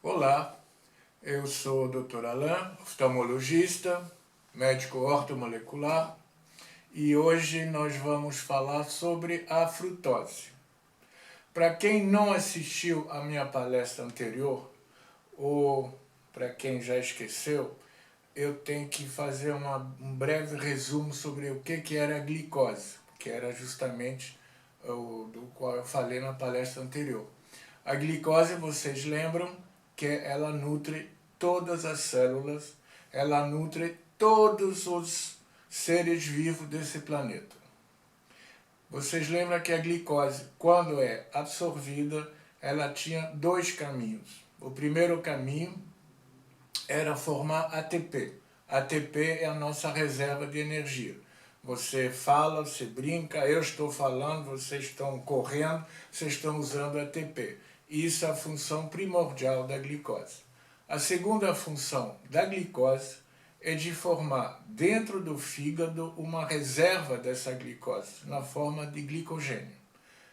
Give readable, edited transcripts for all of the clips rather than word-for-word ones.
Olá, eu sou o Dr. Alain, oftalmologista, médico ortomolecular, e hoje nós vamos falar sobre a frutose. Para quem não assistiu à minha palestra anterior, ou para quem já esqueceu, eu tenho que fazer um breve resumo sobre o que era a glicose, que era justamente do qual eu falei na palestra anterior. A glicose, vocês lembram que ela nutre todas as células, ela nutre todos os seres vivos desse planeta. Vocês lembram que a glicose, quando é absorvida, ela tinha dois caminhos. O primeiro caminho era formar ATP. ATP é a nossa reserva de energia. Você fala, você brinca, eu estou falando, vocês estão correndo, vocês estão usando ATP. Isso é a função primordial da glicose. A segunda função da glicose é de formar dentro do fígado uma reserva dessa glicose, na forma de glicogênio.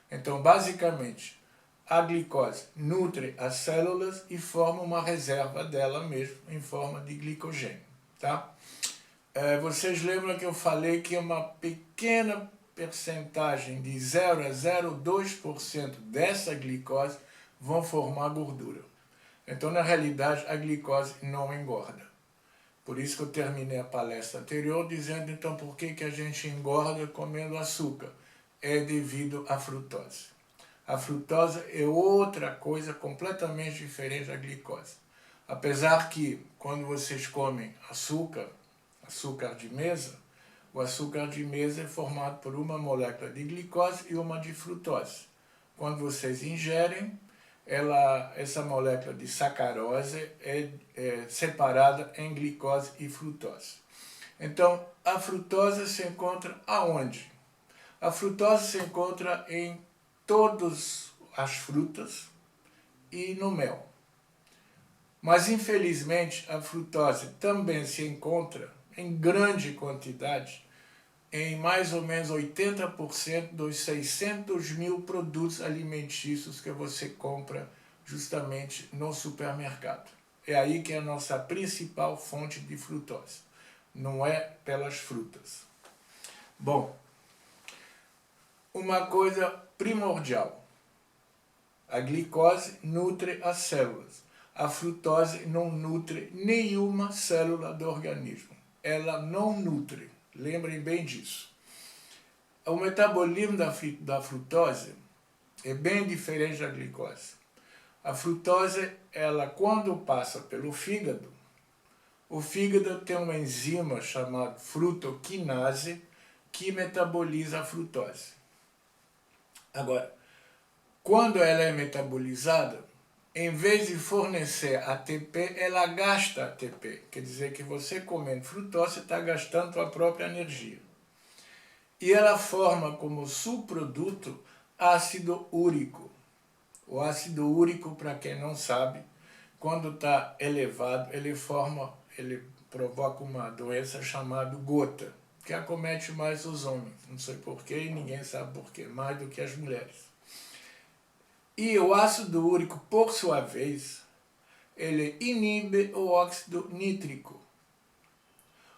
Então, basicamente, a glicose nutre as células e forma uma reserva dela mesma em forma de glicogênio. Tá? Vocês lembram que eu falei que uma pequena percentagem de 0 a 0,2% dessa glicose vão formar gordura. Então, na realidade, a glicose não engorda. Por isso que eu terminei a palestra anterior dizendo, então, por que a gente engorda comendo açúcar? É devido à frutose. A frutose é outra coisa completamente diferente da glicose. Apesar que, quando vocês comem açúcar de mesa, o açúcar de mesa é formado por uma molécula de glicose e uma de frutose. Quando vocês ingerem, essa molécula de sacarose é separada em glicose e frutose. Então, a frutose se encontra aonde? A frutose se encontra em todas as frutas e no mel. Mas, infelizmente, a frutose também se encontra em grande quantidade em mais ou menos 80% dos 600 mil produtos alimentícios que você compra justamente no supermercado. É aí que é a nossa principal fonte de frutose, não é pelas frutas. Bom, uma coisa primordial, a glicose nutre as células, a frutose não nutre nenhuma célula do organismo, ela não nutre. Lembrem bem disso. O metabolismo da frutose é bem diferente da glicose. A frutose, ela quando passa pelo fígado, o fígado tem uma enzima chamada frutoquinase que metaboliza a frutose. Agora, quando ela é metabolizada, em vez de fornecer ATP, ela gasta ATP. Quer dizer que você comendo frutose está gastando a própria energia. E ela forma como subproduto ácido úrico. O ácido úrico, para quem não sabe, quando está elevado, ele provoca uma doença chamada gota, que acomete mais os homens. Não sei porquê e ninguém sabe porquê, mais do que as mulheres. E o ácido úrico, por sua vez, ele inibe o óxido nítrico.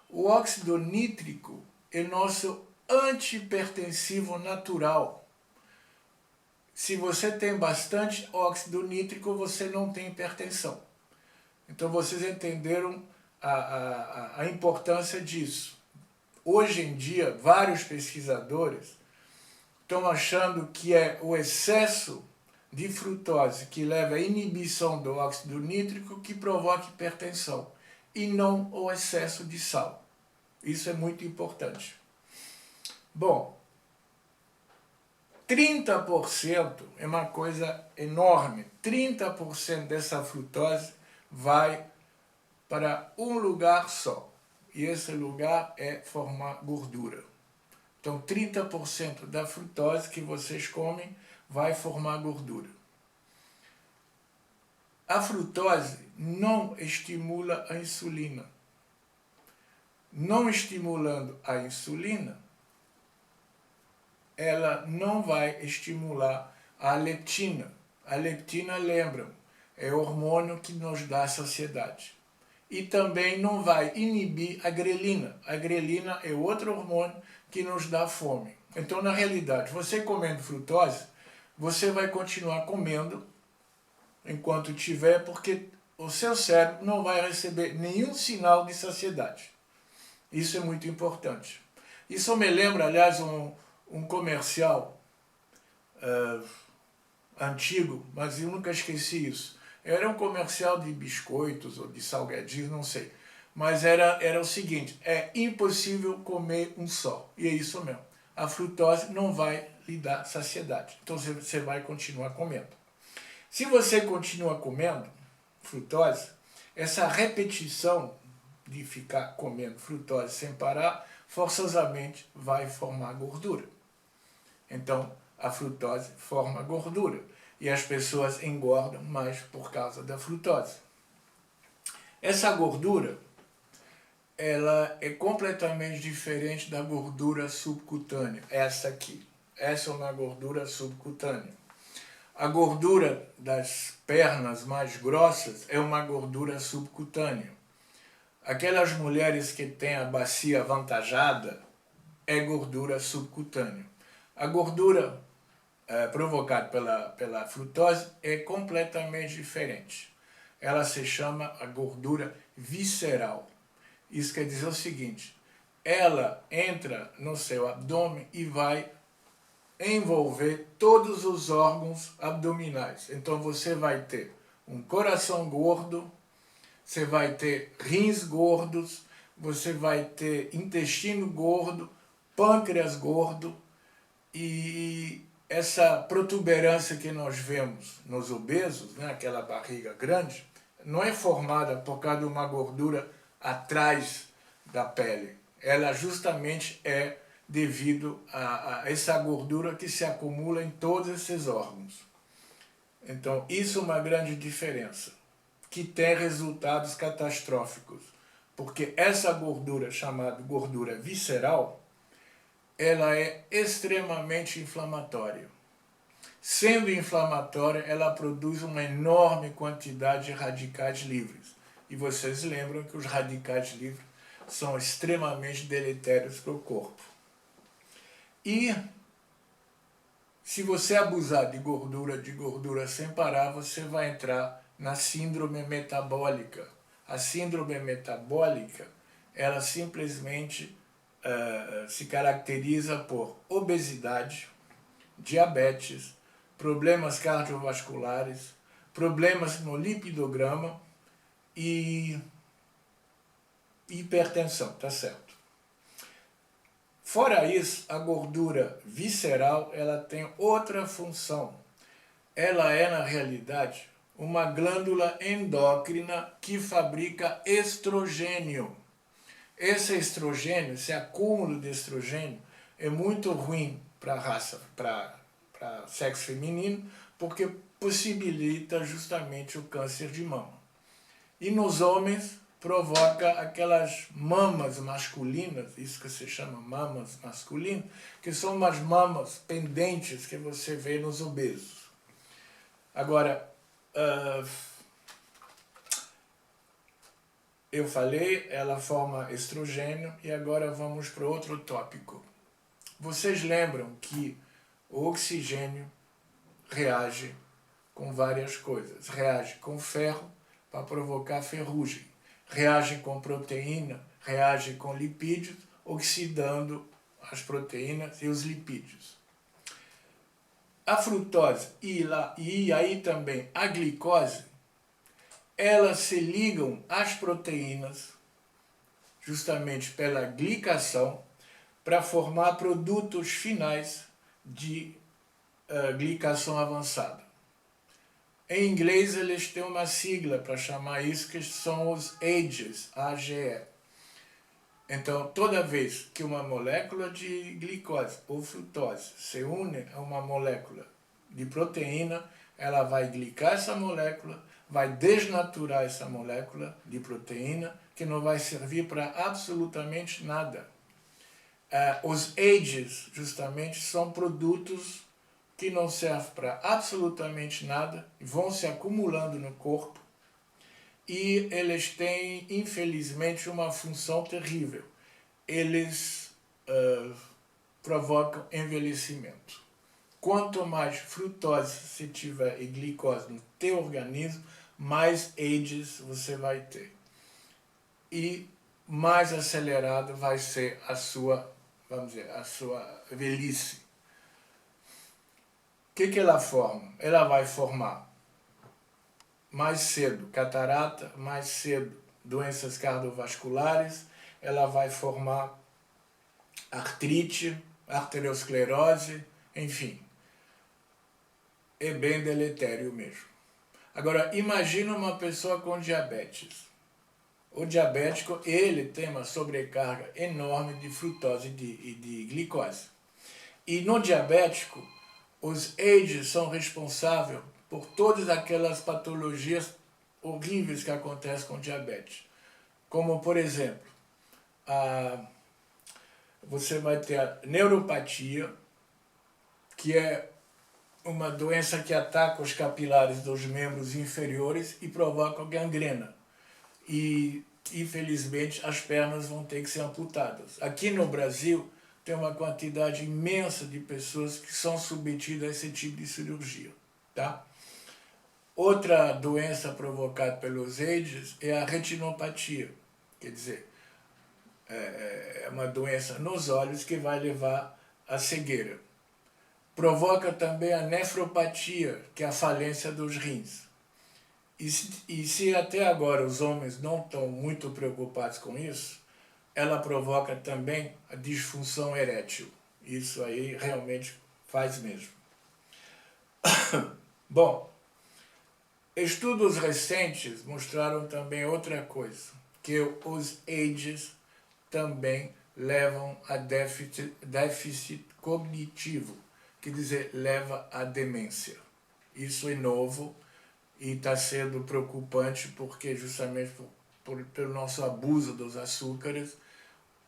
O óxido nítrico é nosso antihipertensivo natural. Se você tem bastante óxido nítrico, você não tem hipertensão. Então vocês entenderam a importância disso. Hoje em dia, vários pesquisadores estão achando que é o excesso de frutose que leva à inibição do óxido nítrico que provoca hipertensão, e não o excesso de sal. Isso é muito importante. Bom, 30% é uma coisa enorme. 30% dessa frutose vai para um lugar só. E esse lugar é formar gordura. Então, 30% da frutose que vocês comem vai formar gordura. A frutose não estimula a insulina. Não estimulando a insulina, ela não vai estimular a leptina. A leptina, lembram, É o hormônio que nos dá saciedade. E também não vai inibir a grelina. A grelina é outro hormônio que nos dá fome. Então, na realidade, você comendo frutose, você vai continuar comendo enquanto tiver, porque o seu cérebro não vai receber nenhum sinal de saciedade. Isso é muito importante. Isso me lembra, aliás, um comercial antigo, mas eu nunca esqueci isso. Era um comercial de biscoitos ou de salgadinhos, não sei. Mas era o seguinte, é impossível comer um só. E é isso mesmo. A frutose não vai lhe dar saciedade. Então você vai continuar comendo. Se você continua comendo frutose, essa repetição de ficar comendo frutose sem parar, forçosamente vai formar gordura. Então, a frutose forma gordura e as pessoas engordam mais por causa da frutose. Essa gordura, ela é completamente diferente da gordura subcutânea, essa aqui. Essa é uma gordura subcutânea. A gordura das pernas mais grossas é uma gordura subcutânea. Aquelas mulheres que têm a bacia avantajada é gordura subcutânea. A gordura provocada pela frutose é completamente diferente. Ela se chama a gordura visceral. Isso quer dizer o seguinte, ela entra no seu abdômen e vai envolver todos os órgãos abdominais. Então você vai ter um coração gordo, você vai ter rins gordos, você vai ter intestino gordo, pâncreas gordo, e essa protuberância que nós vemos nos obesos, né, aquela barriga grande, não é formada por causa de uma gordura atrás da pele. Ela justamente é devido a essa gordura que se acumula em todos esses órgãos. Então, isso é uma grande diferença, que tem resultados catastróficos, porque essa gordura, chamada gordura visceral, ela é extremamente inflamatória. Sendo inflamatória, ela produz uma enorme quantidade de radicais livres. E vocês lembram que os radicais livres são extremamente deletérios para o corpo. E se você abusar de gordura sem parar, você vai entrar na síndrome metabólica. A síndrome metabólica, ela simplesmente se caracteriza por obesidade, diabetes, problemas cardiovasculares, problemas no lipidograma e hipertensão, tá certo? Fora isso, a gordura visceral, ela tem outra função. Ela é, na realidade, uma glândula endócrina que fabrica estrogênio. Esse estrogênio, esse acúmulo de estrogênio, é muito ruim para sexo feminino, porque possibilita justamente o câncer de mama. E nos homens, provoca aquelas mamas masculinas, isso que se chama mamas masculinas, que são umas mamas pendentes que você vê nos obesos. Agora, eu falei, ela forma estrogênio, e agora vamos para outro tópico. Vocês lembram que o oxigênio reage com várias coisas. Reage com ferro para provocar ferrugem. Reage com proteína, reage com lipídios, oxidando as proteínas e os lipídios. A frutose e aí também a glicose, elas se ligam às proteínas, justamente pela glicação, para formar produtos finais de glicação avançada. Em inglês, eles têm uma sigla para chamar isso, que são os AGEs, AGE. Então, toda vez que uma molécula de glicose ou frutose se une a uma molécula de proteína, ela vai glicar essa molécula, vai desnaturar essa molécula de proteína, que não vai servir para absolutamente nada. Os AGEs, justamente, são produtos que não servem para absolutamente nada, vão se acumulando no corpo e eles têm, infelizmente, uma função terrível. Eles provocam envelhecimento. Quanto mais frutose você tiver e glicose no teu organismo, mais ages você vai ter. E mais acelerada vai ser a sua, vamos dizer, a sua velhice. O que ela forma? Ela vai formar mais cedo catarata, mais cedo doenças cardiovasculares, ela vai formar artrite, arteriosclerose, enfim. É bem deletério mesmo. Agora, imagina uma pessoa com diabetes. O diabético, ele tem uma sobrecarga enorme de frutose e de glicose. E no diabético, os AGEs são responsáveis por todas aquelas patologias horríveis que acontecem com diabetes. Como, por exemplo, você vai ter a neuropatia, que é uma doença que ataca os capilares dos membros inferiores e provoca gangrena. E, infelizmente, as pernas vão ter que ser amputadas. Aqui no Brasil, tem uma quantidade imensa de pessoas que são submetidas a esse tipo de cirurgia. Tá? Outra doença provocada pelos AGEs é a retinopatia. Quer dizer, é uma doença nos olhos que vai levar à cegueira. Provoca também a nefropatia, que é a falência dos rins. E se até agora os homens não estão muito preocupados com isso, ela provoca também a disfunção erétil. Isso aí realmente faz mesmo. Bom, estudos recentes mostraram também outra coisa, que os AGEs também levam a déficit cognitivo, quer dizer, leva à demência. Isso é novo e está sendo preocupante porque justamente pelo nosso abuso dos açúcares,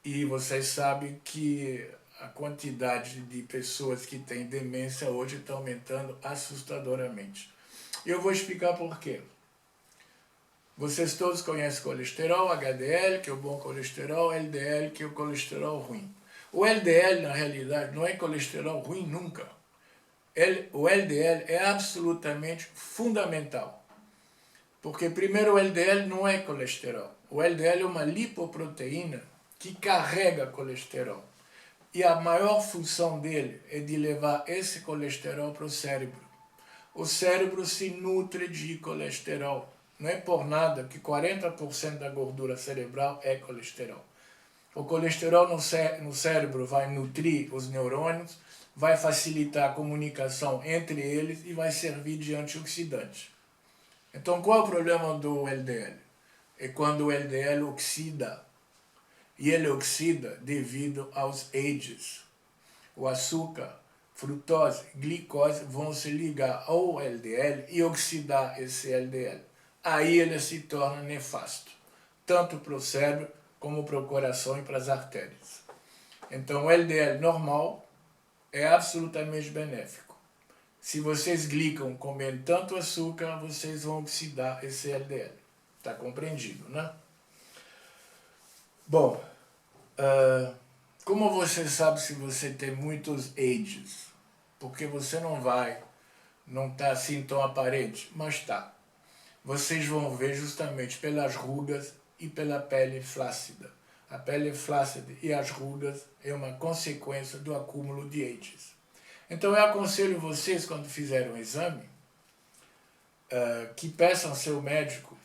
e vocês sabem que a quantidade de pessoas que têm demência hoje está aumentando assustadoramente. Eu vou explicar por quê. Vocês todos conhecem colesterol, HDL, que é o bom colesterol, LDL, que é o colesterol ruim. O LDL, na realidade, não é colesterol ruim nunca. O LDL é absolutamente fundamental. Porque, primeiro, o LDL não é colesterol. O LDL é uma lipoproteína que carrega colesterol. E a maior função dele é de levar esse colesterol para o cérebro. O cérebro se nutre de colesterol. Não é por nada que 40% da gordura cerebral é colesterol. O colesterol no cérebro vai nutrir os neurônios, vai facilitar a comunicação entre eles e vai servir de antioxidante. Então, qual é o problema do LDL? É quando o LDL oxida. E ele oxida devido aos AGEs. O açúcar, frutose, glicose vão se ligar ao LDL e oxidar esse LDL. Aí ele se torna nefasto, tanto para o cérebro como para o coração e para as artérias. Então o LDL normal é absolutamente benéfico. Se vocês glicam comendo tanto açúcar, vocês vão oxidar esse LDL. Está compreendido, né? Bom, como você sabe se você tem muitos AGEs? Porque você não está assim tão aparente, mas está. Vocês vão ver justamente pelas rugas e pela pele flácida. A pele flácida e as rugas é uma consequência do acúmulo de AGEs. Então eu aconselho vocês, quando fizerem um exame, que peçam ao seu médico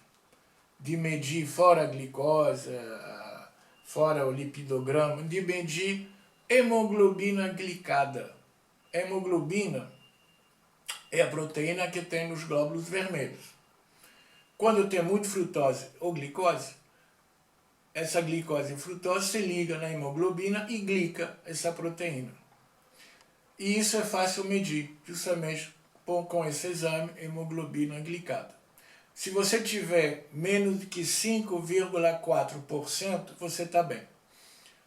de medir fora a glicose, fora o lipidograma, de medir hemoglobina glicada. Hemoglobina é a proteína que tem nos glóbulos vermelhos. Quando tem muito frutose ou glicose, essa glicose e frutose se liga na hemoglobina e glica essa proteína. E isso é fácil medir, justamente com esse exame, hemoglobina glicada. Se você tiver menos que 5,4%, você está bem.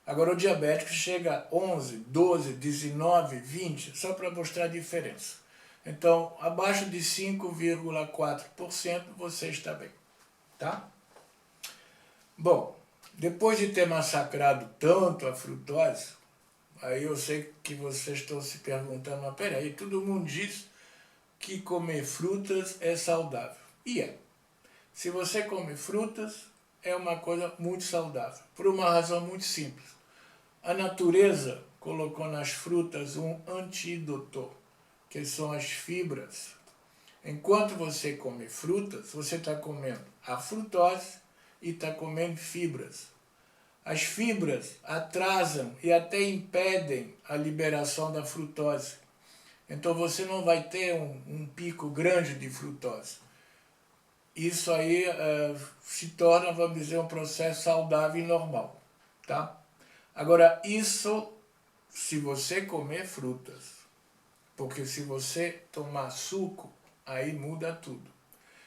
Agora o diabético chega a 11, 12, 19, 20, só para mostrar a diferença. Então, abaixo de 5,4% você está bem, tá? Bom, depois de ter massacrado tanto a frutose, aí eu sei que vocês estão se perguntando, mas peraí, todo mundo diz que comer frutas é saudável. E é. Se você come frutas, é uma coisa muito saudável, por uma razão muito simples. A natureza colocou nas frutas um antídoto, que são as fibras. Enquanto você come frutas, você está comendo a frutose e está comendo fibras. As fibras atrasam e até impedem a liberação da frutose. Então você não vai ter um pico grande de frutose. Isso aí se torna, vamos dizer, um processo saudável e normal, tá? Agora, isso se você comer frutas, porque se você tomar suco, aí muda tudo.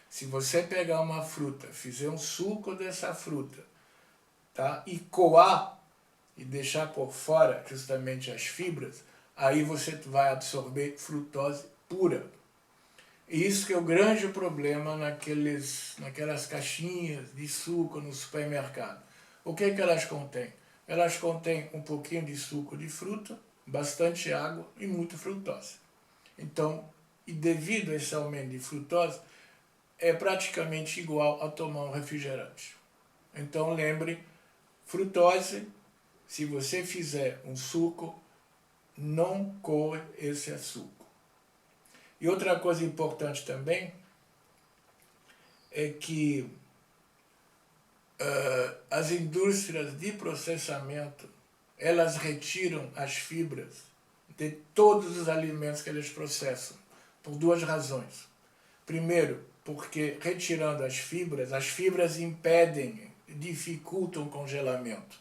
Se você pegar uma fruta, fizer um suco dessa fruta, tá? E coar e deixar por fora justamente as fibras, aí você vai absorver frutose pura. Isso que é o grande problema naquelas caixinhas de suco no supermercado. O que elas contêm? Elas contêm um pouquinho de suco de fruta, bastante água e muita frutose. Então, e devido a esse aumento de frutose, é praticamente igual a tomar um refrigerante. Então lembre, frutose, se você fizer um suco, não coe esse suco. E outra coisa importante também é que as indústrias de processamento, elas retiram as fibras de todos os alimentos que eles processam, por duas razões. Primeiro, porque retirando as fibras impedem, dificultam o congelamento.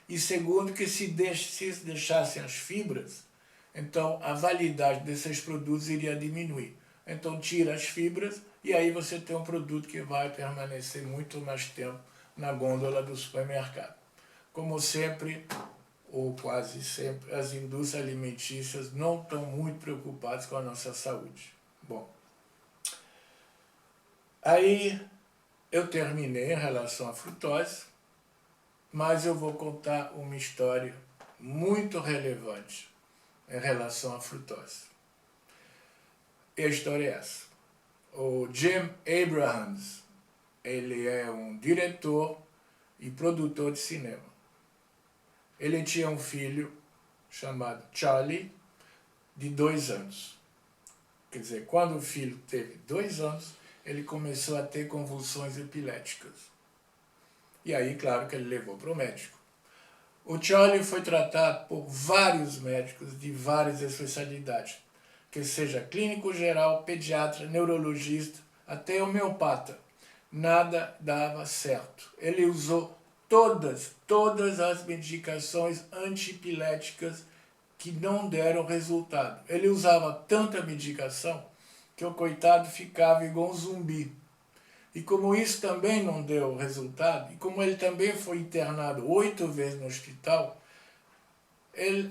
E segundo, que se deixassem as fibras, então a validade desses produtos iria diminuir. Então tira as fibras e aí você tem um produto que vai permanecer muito mais tempo na gôndola do supermercado. Como sempre, ou quase sempre, as indústrias alimentícias não estão muito preocupadas com a nossa saúde. Bom, aí eu terminei em relação à frutose, mas eu vou contar uma história muito relevante em relação à frutose. E a história é essa. O Jim Abrahams, ele é um diretor e produtor de cinema. Ele tinha um filho chamado Charlie, de 2 anos. Quer dizer, quando o filho teve 2 anos, ele começou a ter convulsões epiléticas. E aí, claro que ele levou para o médico. O Charlie foi tratado por vários médicos de várias especialidades, que seja clínico geral, pediatra, neurologista, até homeopata. Nada dava certo. Ele usou todas as medicações antipiléticas que não deram resultado. Ele usava tanta medicação que o coitado ficava igual um zumbi. E como isso também não deu resultado, e como ele também foi internado 8 vezes no hospital,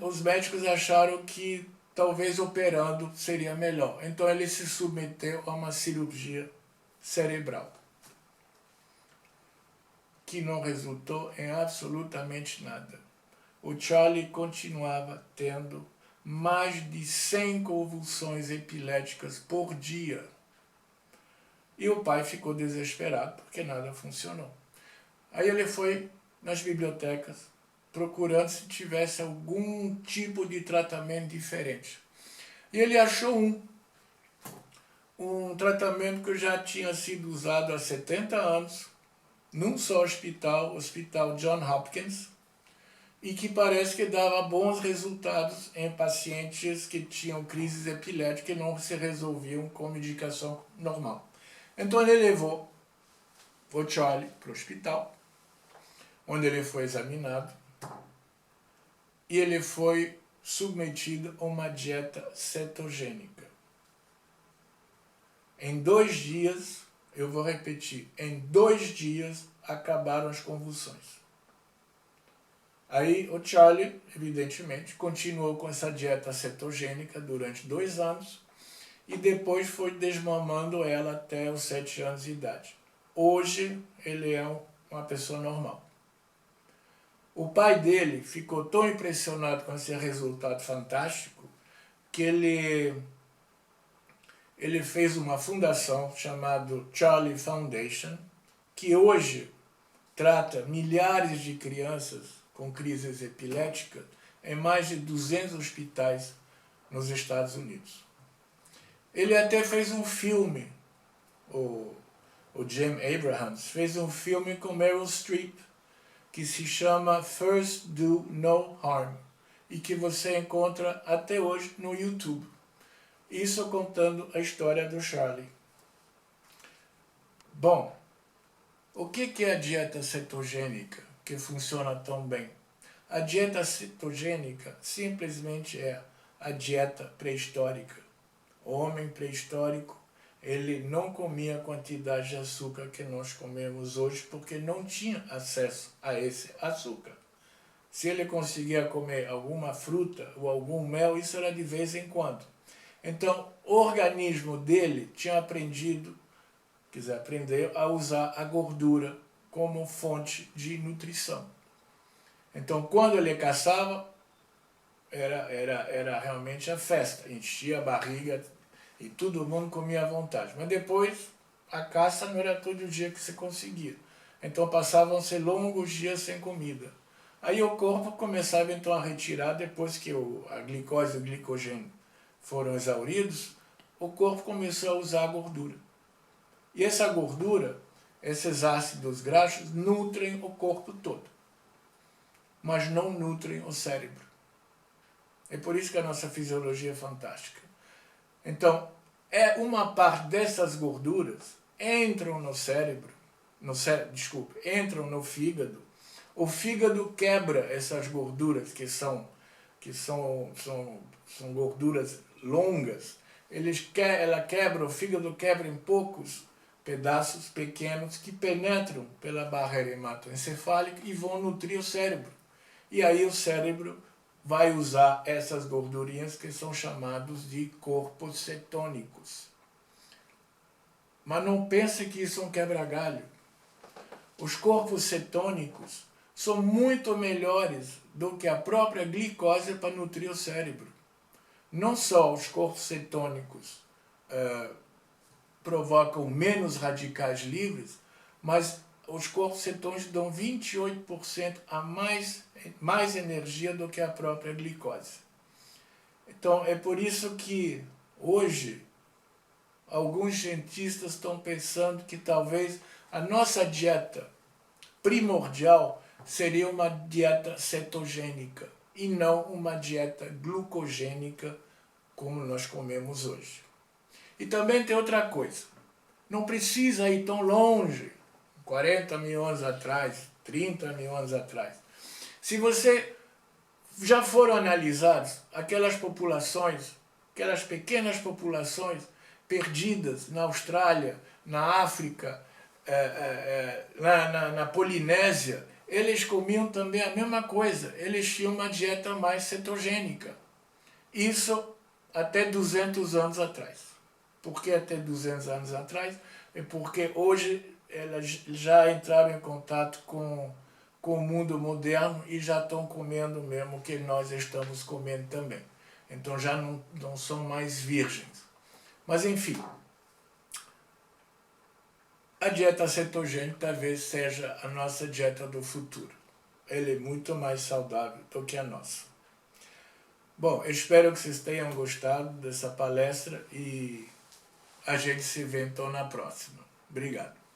os médicos acharam que talvez operando seria melhor. Então ele se submeteu a uma cirurgia cerebral, que não resultou em absolutamente nada. O Charlie continuava tendo mais de 100 convulsões epiléticas por dia. E o pai ficou desesperado porque nada funcionou. Aí ele foi nas bibliotecas procurando se tivesse algum tipo de tratamento diferente. E ele achou um tratamento que já tinha sido usado há 70 anos, num só hospital, o Hospital John Hopkins, e que parece que dava bons resultados em pacientes que tinham crises epiléticas e não se resolviam com medicação normal. Então ele levou o Charlie para o hospital, onde ele foi examinado, e ele foi submetido a uma dieta cetogênica. Em 2 dias, eu vou repetir, em 2 dias acabaram as convulsões. Aí o Charlie, evidentemente, continuou com essa dieta cetogênica durante 2 anos e depois foi desmamando ela até os 7 anos de idade. Hoje ele é uma pessoa normal. O pai dele ficou tão impressionado com esse resultado fantástico que ele fez uma fundação chamada Charlie Foundation, que hoje trata milhares de crianças com crises epiléticas em mais de 200 hospitais nos Estados Unidos. Ele até fez um filme, o Jim Abrahams fez um filme com Meryl Streep, que se chama First Do No Harm, e que você encontra até hoje no YouTube. Isso contando a história do Charlie. Bom, o que é a dieta cetogênica que funciona tão bem? A dieta cetogênica simplesmente é a dieta pré-histórica. O homem pré-histórico, ele não comia a quantidade de açúcar que nós comemos hoje porque não tinha acesso a esse açúcar. Se ele conseguia comer alguma fruta ou algum mel, isso era de vez em quando. Então, o organismo dele tinha aprendeu a usar a gordura como fonte de nutrição. Então, quando ele caçava, era realmente a festa, enchia a barriga e todo mundo comia à vontade. Mas depois, a caça não era todo dia que se conseguia. Então, passavam-se longos dias sem comida. Aí o corpo começava então a retirar, depois que a glicose e o glicogênio foram exauridos, o corpo começou a usar a gordura. E essa gordura, esses ácidos graxos, nutrem o corpo todo, mas não nutrem o cérebro. É por isso que a nossa fisiologia é fantástica. Então, uma parte dessas gorduras entram no cérebro, entram no fígado. O fígado quebra essas gorduras que são gorduras longas. O fígado quebra em poucos pedaços pequenos que penetram pela barreira hematoencefálica e vão nutrir o cérebro. E aí o cérebro vai usar essas gordurinhas que são chamados de corpos cetônicos. Mas não pense que isso é um quebra-galho. Os corpos cetônicos são muito melhores do que a própria glicose para nutrir o cérebro. Não só os corpos cetônicos provocam menos radicais livres, mas os corpos cetônicos dão 28% a mais energia do que a própria glicose. Então, é por isso que hoje alguns cientistas estão pensando que talvez a nossa dieta primordial seria uma dieta cetogênica e não uma dieta glucogênica como nós comemos hoje. E também tem outra coisa, não precisa ir tão longe, 40 mil anos atrás, 30 mil anos atrás. Se você já foram analisados aquelas pequenas populações perdidas na Austrália, na África, na Polinésia, eles comiam também a mesma coisa, eles tinham uma dieta mais cetogênica. Isso até 200 anos atrás. Por que até 200 anos atrás? É porque hoje elas já entraram em contato com o mundo moderno e já estão comendo mesmo o que nós estamos comendo também. Então já não são mais virgens. Mas enfim, a dieta cetogênica talvez seja a nossa dieta do futuro. Ela é muito mais saudável do que a nossa. Bom, eu espero que vocês tenham gostado dessa palestra e a gente se vê então na próxima. Obrigado.